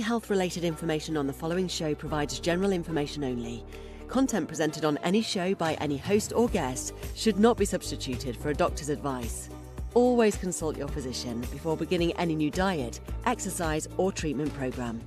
health-related information on the following show provides general information only. Content presented on any show by any host or guest should not be substituted for a doctor's advice. Always consult your physician before beginning any new diet, exercise, or treatment program.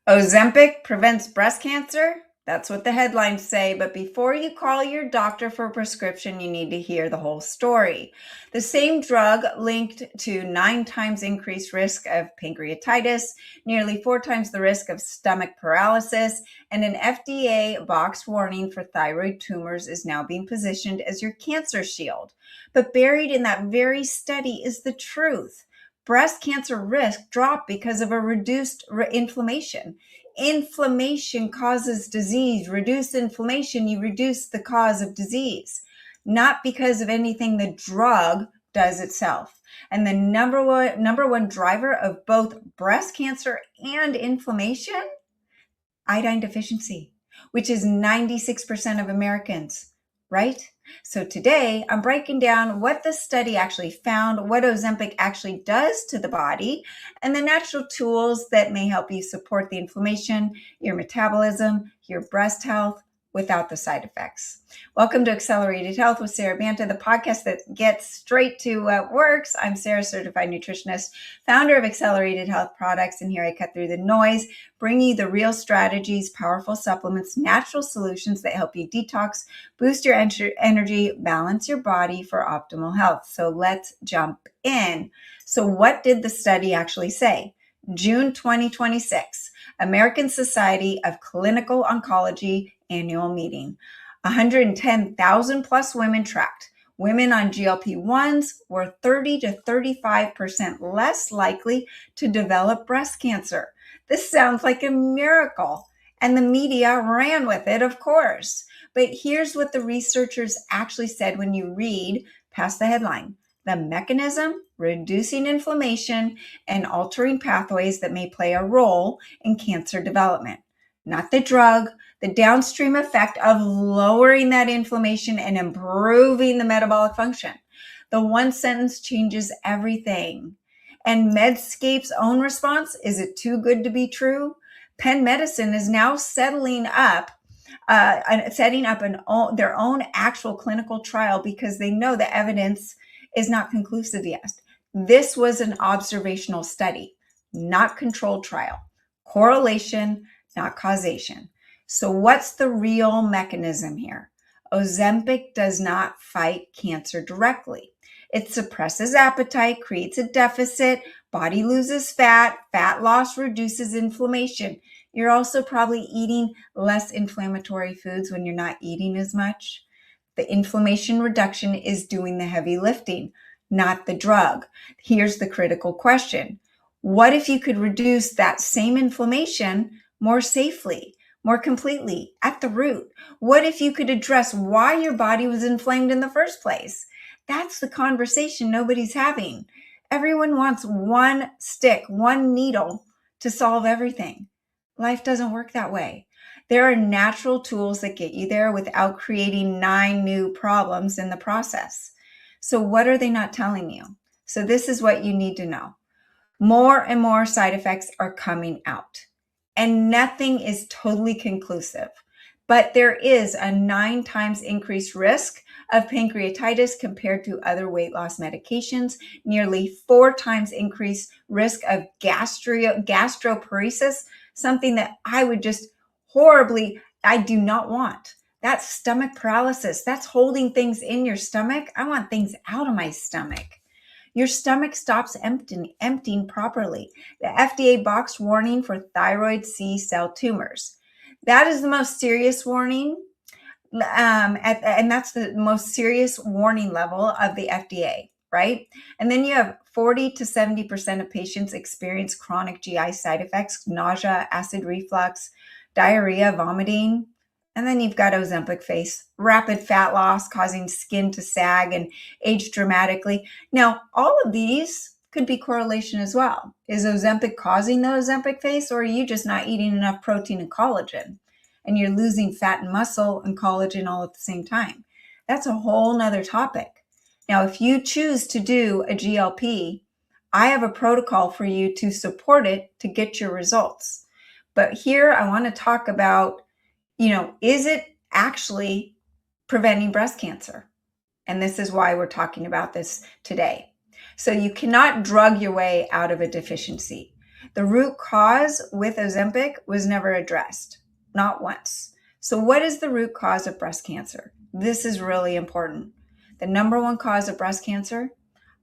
Ozempic prevents breast cancer? That's what the headlines say, but before you call your doctor for a prescription, you need to hear the whole story. The same drug linked to 9 times increased risk of pancreatitis, nearly 4 times the risk of stomach paralysis, and an FDA boxed warning for thyroid tumors is now being positioned as your cancer shield. But buried in that very study is the truth. Breast cancer risk dropped because of a reduced inflammation. Inflammation causes disease. Reduce inflammation, you reduce the cause of disease, not because of anything the drug does itself. And the number one driver of both breast cancer and inflammation, iodine deficiency, which is 96% of Americans, right? So today I'm breaking down what the study actually found, what Ozempic actually does to the body, and the natural tools that may help you support the inflammation, your metabolism, your breast health without the side effects. Welcome to Accelerated Health with Sara Banta, the podcast that gets straight to what works. I'm Sara, certified nutritionist, founder of Accelerated Health products, and here I cut through the noise, bring you the real strategies, powerful supplements, natural solutions that help you detox, boost your energy, balance your body for optimal health. So let's jump in. So what did the study actually say? June 2026, American Society of Clinical Oncology annual meeting. 110,000 plus women tracked. Women on GLP-1s were 30 to 35% less likely to develop breast cancer. This sounds like a miracle, and the media ran with it, of course. But here's what the researchers actually said when you read past the headline. The mechanism, reducing inflammation, and altering pathways that may play a role in cancer development. Not the drug, the downstream effect of lowering that inflammation and improving the metabolic function. The one sentence changes everything. And Medscape's own response, is it too good to be true? Penn Medicine is now setting up their own actual clinical trial because they know the evidence is not conclusive yet. This was an observational study, not controlled trial. Correlation, not causation. So what's the real mechanism here? Ozempic does not fight cancer directly. It suppresses appetite, creates a deficit, body loses fat, fat loss reduces inflammation. You're also probably eating less inflammatory foods when you're not eating as much. The inflammation reduction is doing the heavy lifting, not the drug. Here's the critical question. What if you could reduce that same inflammation more safely, more completely, at the root? What if you could address why your body was inflamed in the first place? That's the conversation nobody's having. Everyone wants one stick, one needle to solve everything. Life doesn't work that way. There are natural tools that get you there without creating 9 new problems in the process. So what are they not telling you? So this is what you need to know. More and more side effects are coming out, and nothing is totally conclusive. But there is a 9 times increased risk of pancreatitis compared to other weight loss medications, nearly 4 times increased risk of gastroparesis, something that I would just I do not want. That's stomach paralysis. That's holding things in your stomach. I want things out of my stomach. Your stomach stops emptying properly. The FDA boxed warning for thyroid C cell tumors. That is the most serious warning, and that's the most serious warning level of the FDA, right? And then you have 40 to 70% of patients experience chronic GI side effects, nausea, acid reflux, diarrhea, vomiting. And then you've got Ozempic face, rapid fat loss causing skin to sag and age dramatically. Now, all of these could be correlation as well. Is Ozempic causing the Ozempic face, or are you just not eating enough protein and collagen and you're losing fat and muscle and collagen all at the same time? That's a whole nother topic. Now, if you choose to do a GLP, I have a protocol for you to support it to get your results. But here I want to talk about, is it actually preventing breast cancer? And this is why we're talking about this today. So you cannot drug your way out of a deficiency. The root cause with Ozempic was never addressed, not once. So what is the root cause of breast cancer? This is really important. The number one cause of breast cancer,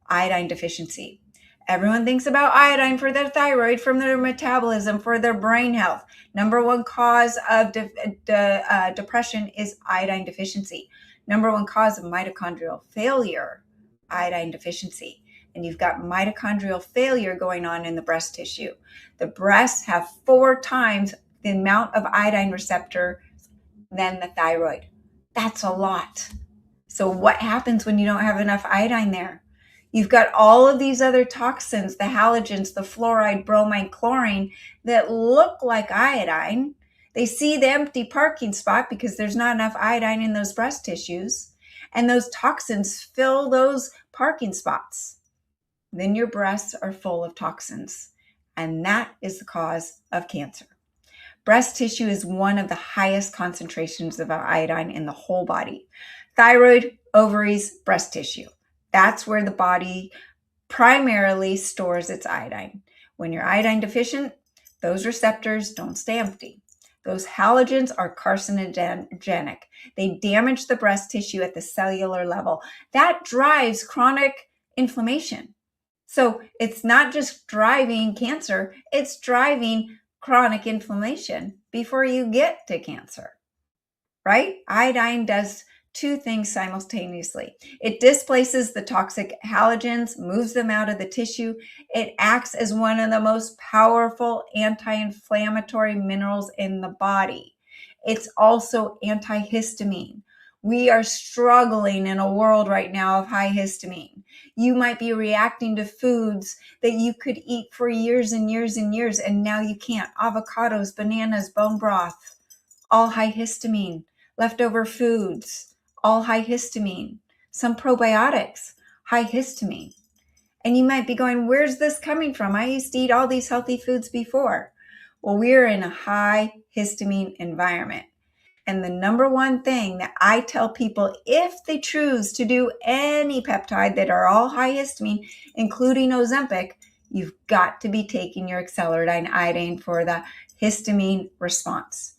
iodine deficiency. Everyone thinks about iodine for their thyroid, from their metabolism, for their brain health. Number one cause of depression is iodine deficiency. Number one cause of mitochondrial failure, iodine deficiency. And you've got mitochondrial failure going on in the breast tissue. The breasts have 4 times the amount of iodine receptor than the thyroid. That's a lot. So what happens when you don't have enough iodine there? You've got all of these other toxins, the halogens, the fluoride, bromide, chlorine, that look like iodine. They see the empty parking spot because there's not enough iodine in those breast tissues, and those toxins fill those parking spots. Then your breasts are full of toxins, and that is the cause of cancer. Breast tissue is one of the highest concentrations of iodine in the whole body. Thyroid, ovaries, breast tissue. That's where the body primarily stores its iodine. When you're iodine deficient, those receptors don't stay empty. Those halogens are carcinogenic. They damage the breast tissue at the cellular level. That drives chronic inflammation. So it's not just driving cancer, it's driving chronic inflammation before you get to cancer, right? Iodine does 2 things simultaneously. It displaces the toxic halogens, moves them out of the tissue. It acts as one of the most powerful anti-inflammatory minerals in the body. It's also antihistamine. We are struggling in a world right now of high histamine. You might be reacting to foods that you could eat for years and years and years, and now you can't. Avocados, bananas, bone broth, all high histamine. Leftover foods, all high histamine. Some probiotics, high histamine. And you might be going, where's this coming from? I used to eat all these healthy foods before. Well, we're in a high histamine environment. And the number one thing that I tell people, if they choose to do any peptide that are all high histamine, including Ozempic, you've got to be taking your acceleradine iodine for the histamine response.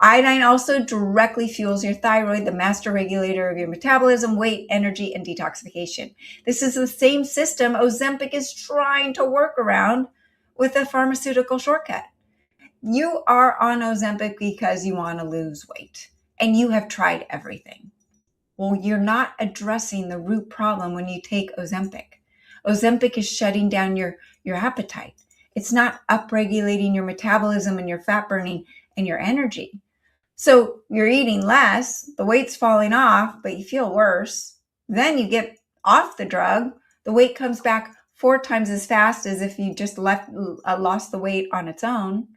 Iodine also directly fuels your thyroid, the master regulator of your metabolism, weight, energy, and detoxification. This is the same system Ozempic is trying to work around with a pharmaceutical shortcut. You are on Ozempic because you want to lose weight, and you have tried everything. Well, you're not addressing the root problem when you take Ozempic. Ozempic is shutting down your appetite. It's not upregulating your metabolism and your fat burning and your energy. So you're eating less, the weight's falling off, but you feel worse. Then you get off the drug, the weight comes back 4 times as fast as if you just lost the weight on its own.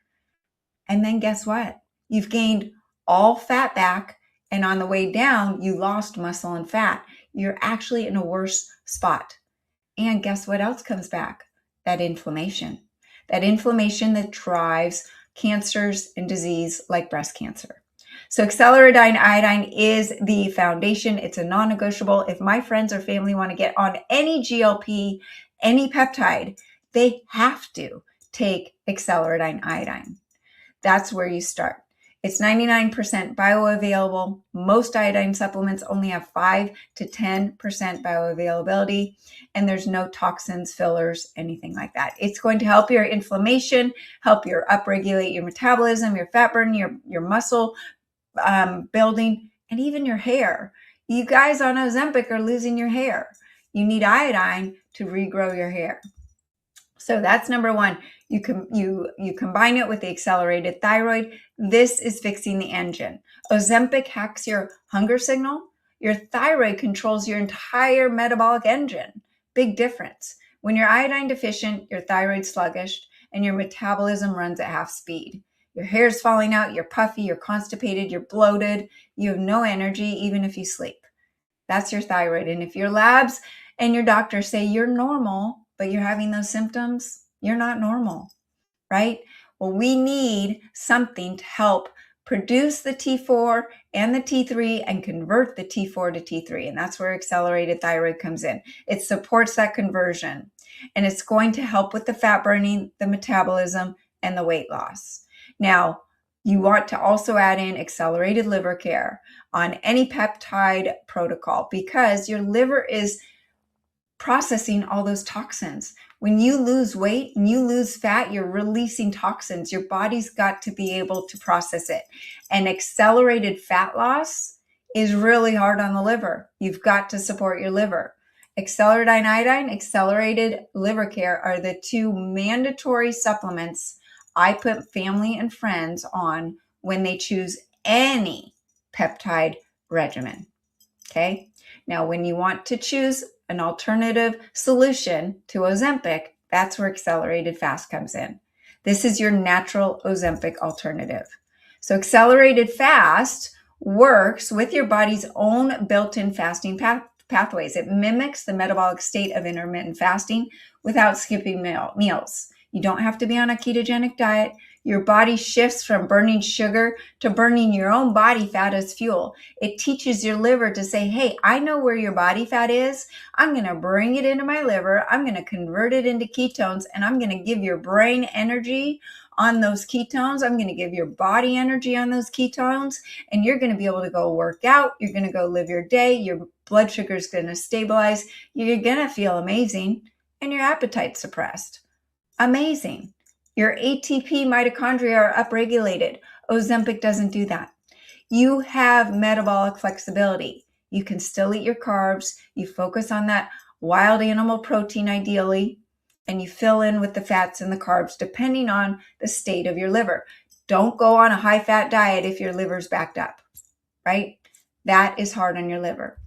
And then guess what? You've gained all fat back, and on the way down, you lost muscle and fat. You're actually in a worse spot. And guess what else comes back? That inflammation. That inflammation that drives cancers and disease like breast cancer. So acceleradine iodine is the foundation. It's a non-negotiable. If my friends or family want to get on any GLP, any peptide, they have to take acceleradine iodine. That's where you start. It's 99% bioavailable. Most iodine supplements only have 5 to 10% bioavailability, and there's no toxins, fillers, anything like that. It's going to help your inflammation, help your upregulate your metabolism, your fat burn, your muscle building, and even your hair. You guys on Ozempic are losing your hair. You need iodine to regrow your hair. So that's number one. You combine it with the accelerated thyroid. This is fixing the engine. Ozempic hacks your hunger signal. Your thyroid controls your entire metabolic engine. Big difference. When you're iodine deficient, your thyroid's sluggish and your metabolism runs at half speed. Your hair's falling out, you're puffy, you're constipated, you're bloated, you have no energy even if you sleep. That's your thyroid. And if your labs and your doctor say you're normal, but you're having those symptoms, you're not normal, right? Well, we need something to help produce the T4 and the T3 and convert the T4 to T3. And that's where accelerated thyroid comes in. It supports that conversion, and it's going to help with the fat burning, the metabolism, and the weight loss. Now, you want to also add in accelerated liver care on any peptide protocol because your liver is processing all those toxins. When you lose weight and you lose fat, you're releasing toxins. Your body's got to be able to process it. And accelerated fat loss is really hard on the liver. You've got to support your liver. Accelerated iodine, accelerated liver care are the two mandatory supplements I put family and friends on when they choose any peptide regimen. Okay. Now, when you want to choose an alternative solution to Ozempic, that's where accelerated fast comes in. This is your natural Ozempic alternative. So accelerated fast works with your body's own built-in fasting pathways. It mimics the metabolic state of intermittent fasting without skipping meals. You don't have to be on a ketogenic diet. Your body shifts from burning sugar to burning your own body fat as fuel. It teaches your liver to say, hey, I know where your body fat is. I'm going to bring it into my liver. I'm going to convert it into ketones, and I'm going to give your brain energy on those ketones. I'm going to give your body energy on those ketones, and you're going to be able to go work out. You're going to go live your day. Your blood sugar is going to stabilize. You're going to feel amazing, and your appetite's suppressed. Amazing. Your ATP mitochondria are upregulated. Ozempic doesn't do that. You have metabolic flexibility. You can still eat your carbs. You focus on that wild animal protein ideally, and you fill in with the fats and the carbs depending on the state of your liver. Don't go on a high-fat diet if your liver's backed up, right? That is hard on your liver.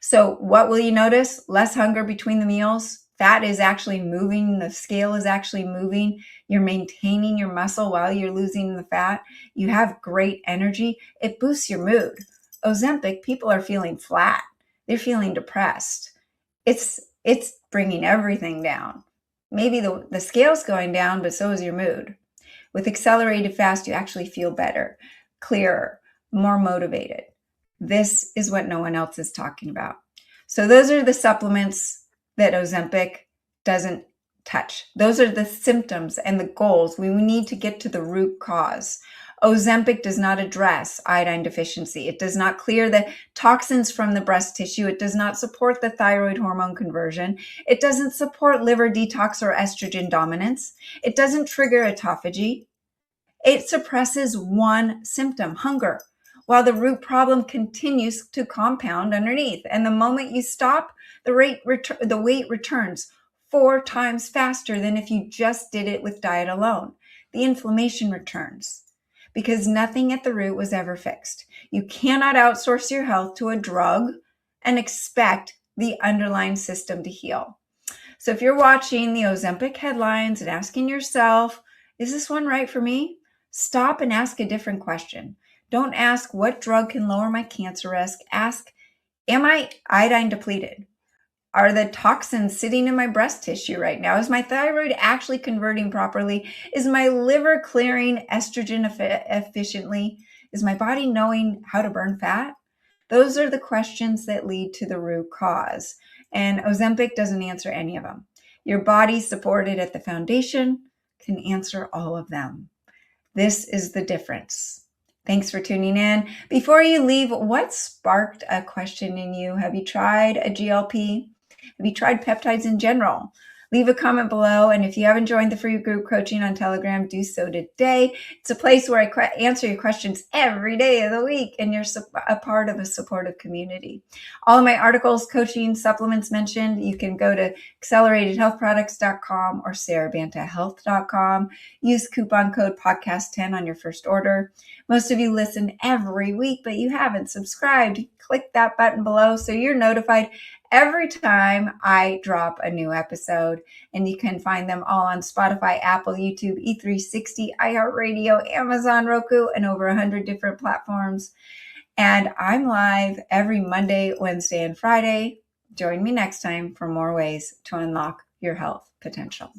So what will you notice? Less hunger between the meals. Fat is actually moving. The scale is actually moving. You're maintaining your muscle while you're losing the fat. You have great energy. It boosts your mood. Ozempic, people are feeling flat. They're feeling depressed. It's bringing everything down. Maybe the scale's going down, but so is your mood. With accelerated fast, you actually feel better, clearer, more motivated. This is what no one else is talking about. So those are the supplements that Ozempic doesn't touch. Those are the symptoms and the goals. We need to get to the root cause. Ozempic does not address iodine deficiency. It does not clear the toxins from the breast tissue. It does not support the thyroid hormone conversion. It doesn't support liver detox or estrogen dominance. It doesn't trigger autophagy. It suppresses one symptom, hunger, while the root problem continues to compound underneath. And the moment you stop, the weight returns 4 times faster than if you just did it with diet alone. The inflammation returns because nothing at the root was ever fixed. You cannot outsource your health to a drug and expect the underlying system to heal. So if you're watching the Ozempic headlines and asking yourself, is this one right for me? Stop and ask a different question. Don't ask what drug can lower my cancer risk. Ask, am I iodine depleted? Are the toxins sitting in my breast tissue right now? Is my thyroid actually converting properly? Is my liver clearing estrogen efficiently? Is my body knowing how to burn fat? Those are the questions that lead to the root cause. And Ozempic doesn't answer any of them. Your body supported at the foundation can answer all of them. This is the difference. Thanks for tuning in. Before you leave, what sparked a question in you? Have you tried a GLP? Have you tried peptides in general? Leave a comment below. And if you haven't joined the free group coaching on Telegram, do so today. It's a place where I answer your questions every day of the week, and you're a part of a supportive community. All of my articles, coaching, supplements mentioned, you can go to acceleratedhealthproducts.com or sarabantahealth.com. Use coupon code podcast10 on your first order. Most of you listen every week, but you haven't subscribed. Click that button below so you're notified every time I drop a new episode. And you can find them all on Spotify, Apple, YouTube, E360, iHeartRadio, Amazon, Roku, and over 100 different platforms. And I'm live every Monday, Wednesday, and Friday. Join me next time for more ways to unlock your health potential.